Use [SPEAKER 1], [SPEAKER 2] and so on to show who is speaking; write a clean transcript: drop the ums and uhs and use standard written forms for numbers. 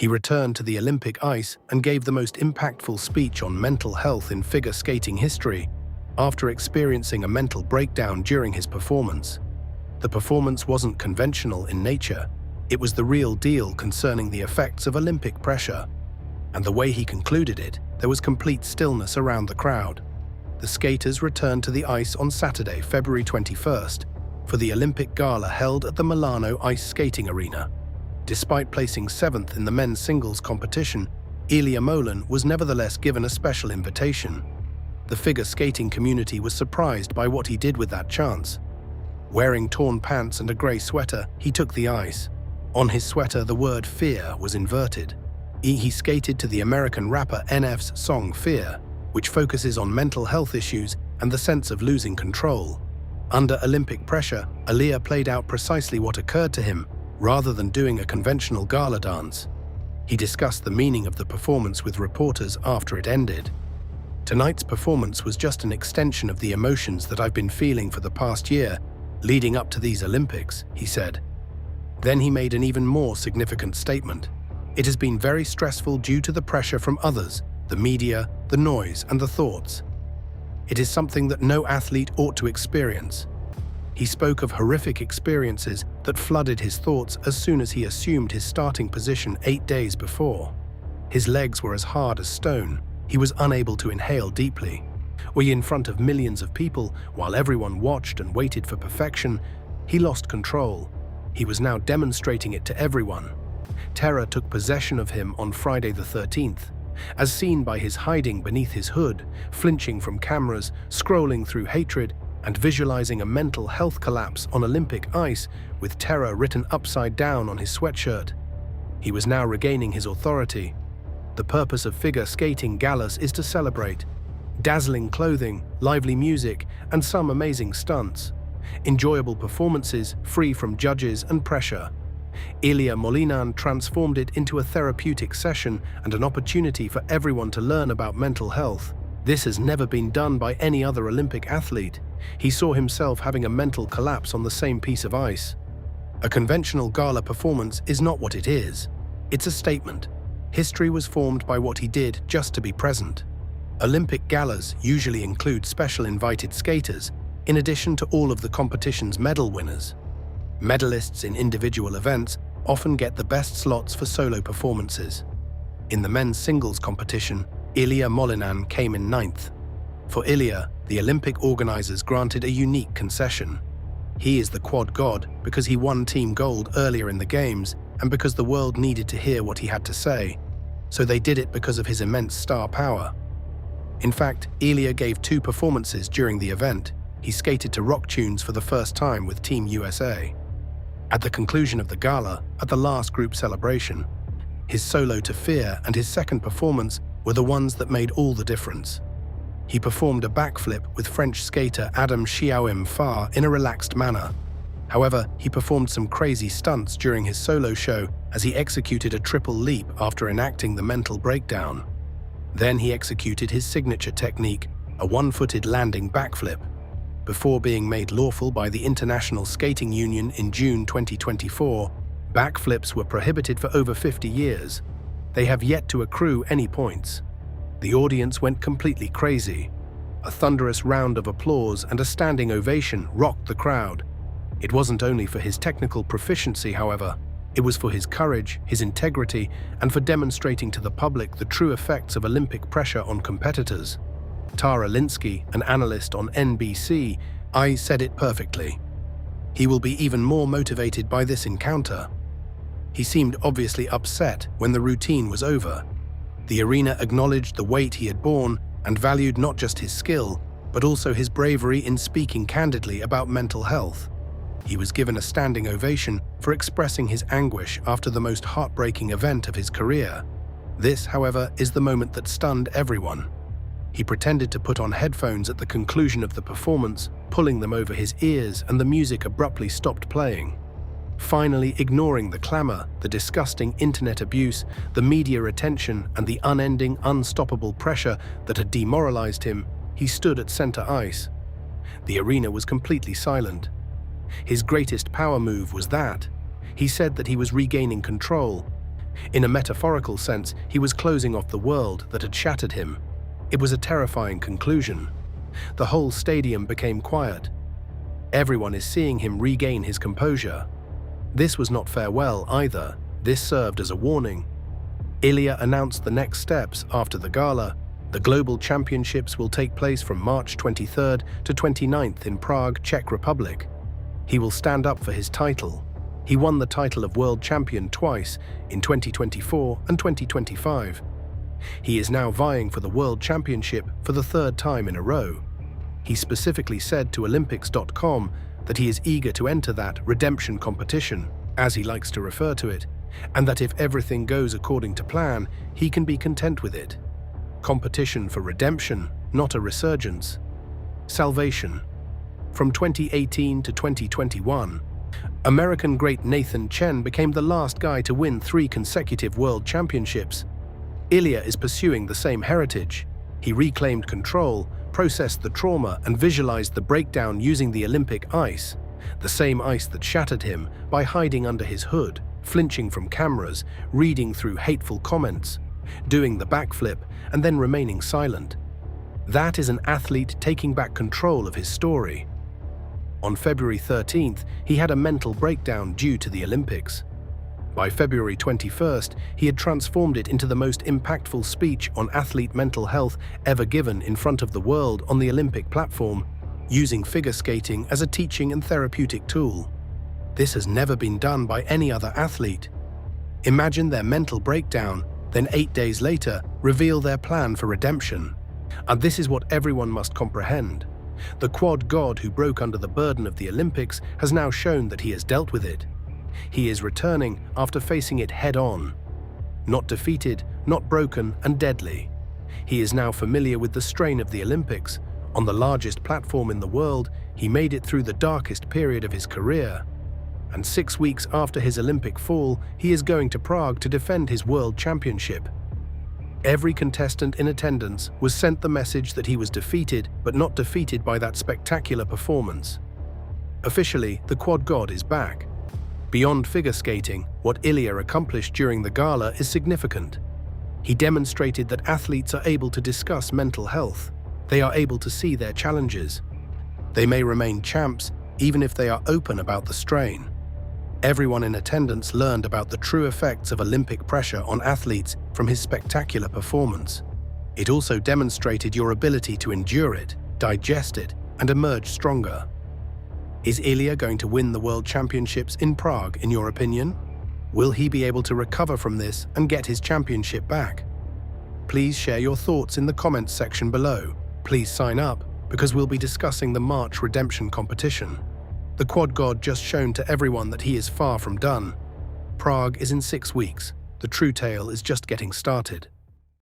[SPEAKER 1] He returned to the Olympic ice and gave the most impactful speech on mental health in figure skating history after experiencing a mental breakdown during his performance. The performance wasn't conventional in nature. It was the real deal concerning the effects of Olympic pressure. And the way he concluded it, there was complete stillness around the crowd. The skaters returned to the ice on Saturday, February 21st, for the Olympic Gala held at the Milano Ice Skating Arena. Despite placing 7th in the men's singles competition, Ilia Malinin was nevertheless given a special invitation. The figure skating community was surprised by what he did with that chance. Wearing torn pants and a grey sweater, he took the ice. On his sweater, the word fear was inverted. He skated to the American rapper NF's song Fear, which focuses on mental health issues and the sense of losing control. Under Olympic pressure, Ilia played out precisely what occurred to him, rather than doing a conventional gala dance. He discussed the meaning of the performance with reporters after it ended. "Tonight's performance was just an extension of the emotions that I've been feeling for the past year, leading up to these Olympics," he said. Then he made an even more significant statement. "It has been very stressful due to the pressure from others, the media, the noise, and the thoughts. It is something that no athlete ought to experience." He spoke of horrific experiences that flooded his thoughts as soon as he assumed his starting position 8 days before. His legs were as hard as stone. He was unable to inhale deeply. In front of millions of people, while everyone watched and waited for perfection, he lost control. He was now demonstrating it to everyone. Terror took possession of him on Friday the 13th, as seen by his hiding beneath his hood, flinching from cameras, scrolling through hatred, and visualizing a mental health collapse on Olympic ice with terror written upside down on his sweatshirt. He was now regaining his authority. The purpose of figure skating galas is to celebrate. Dazzling clothing, lively music, and some amazing stunts. Enjoyable performances free from judges and pressure. Ilia Malinin transformed it into a therapeutic session and an opportunity for everyone to learn about mental health. This has never been done by any other Olympic athlete. He saw himself having a mental collapse on the same piece of ice. A conventional gala performance is not what it is. It's a statement. History was formed by what he did just to be present. Olympic galas usually include special invited skaters, in addition to all of the competition's medal winners. Medalists in individual events often get the best slots for solo performances. In the men's singles competition, Ilia Malinin came in 9th. For Ilia, the Olympic organizers granted a unique concession. He is the quad god because he won team gold earlier in the games and because the world needed to hear what he had to say. So they did it because of his immense star power. In fact, Ilia gave 2 performances during the event. He skated to rock tunes for the first time with Team USA. At the conclusion of the gala, at the last group celebration, his solo to Fear and his second performance were the ones that made all the difference. He performed a backflip with French skater Adam Xiaoim-Fa in a relaxed manner. However, he performed some crazy stunts during his solo show as he executed a triple leap after enacting the mental breakdown. Then he executed his signature technique, a one-footed landing backflip. Before being made lawful by the International Skating Union in June 2024, backflips were prohibited for over 50 years. They have yet to accrue any points. The audience went completely crazy. A thunderous round of applause and a standing ovation rocked the crowd. It wasn't only for his technical proficiency, however. It was for his courage, his integrity, and for demonstrating to the public the true effects of Olympic pressure on competitors. Tara Linsky, an analyst on NBC, said it perfectly. He will be even more motivated by this encounter. He seemed obviously upset when the routine was over. The arena acknowledged the weight he had borne and valued not just his skill, but also his bravery in speaking candidly about mental health. He was given a standing ovation for expressing his anguish after the most heartbreaking event of his career. This, however, is the moment that stunned everyone. He pretended to put on headphones at the conclusion of the performance, pulling them over his ears, and the music abruptly stopped playing. Finally, ignoring the clamor, the disgusting internet abuse, the media attention, and the unending, unstoppable pressure that had demoralized him, he stood at center ice. The arena was completely silent. His greatest power move was that. He said that he was regaining control. In a metaphorical sense, he was closing off the world that had shattered him. It was a terrifying conclusion. The whole stadium became quiet. Everyone is seeing him regain his composure. This was not farewell either. This served as a warning. Ilia announced the next steps after the Gala. The Global Championships will take place from March 23rd to 29th in Prague, Czech Republic. He will stand up for his title. He won the title of world champion twice, in 2024 and 2025. He is now vying for the world championship for the third time in a row. He specifically said to Olympics.com that he is eager to enter that redemption competition, as he likes to refer to it, and that if everything goes according to plan, he can be content with it. Competition for redemption, not a resurgence. Salvation. From 2018 to 2021, American great Nathan Chen became the last guy to win 3 consecutive world championships. Ilia is pursuing the same heritage. He reclaimed control, processed the trauma, and visualized the breakdown using the Olympic ice, the same ice that shattered him, by hiding under his hood, flinching from cameras, reading through hateful comments, doing the backflip, and then remaining silent. That is an athlete taking back control of his story. On February 13th, he had a mental breakdown due to the Olympics. By February 21st, he had transformed it into the most impactful speech on athlete mental health ever given in front of the world on the Olympic platform, using figure skating as a teaching and therapeutic tool. This has never been done by any other athlete. Imagine their mental breakdown, then 8 days later, reveal their plan for redemption. And this is what everyone must comprehend. The quad god who broke under the burden of the Olympics has now shown that he has dealt with it. He is returning after facing it head-on. Not defeated, not broken, and deadly. He is now familiar with the strain of the Olympics. On the largest platform in the world, he made it through the darkest period of his career. And 6 weeks after his Olympic fall, he is going to Prague to defend his world championship. Every contestant in attendance was sent the message that he was defeated, but not defeated by that spectacular performance. Officially, the quad god is back. Beyond figure skating, what Ilia accomplished during the Gala is significant. He demonstrated that athletes are able to discuss mental health. They are able to see their challenges. They may remain champs even if they are open about the strain. Everyone in attendance learned about the true effects of Olympic pressure on athletes from his spectacular performance. It also demonstrated your ability to endure it, digest it, and emerge stronger. Is Ilia going to win the World Championships in Prague, in your opinion? Will he be able to recover from this and get his championship back? Please share your thoughts in the comments section below. Please sign up, because we'll be discussing the March redemption competition. The quad god just shown to everyone that he is far from done. Prague is in 6 weeks. The true tale is just getting started.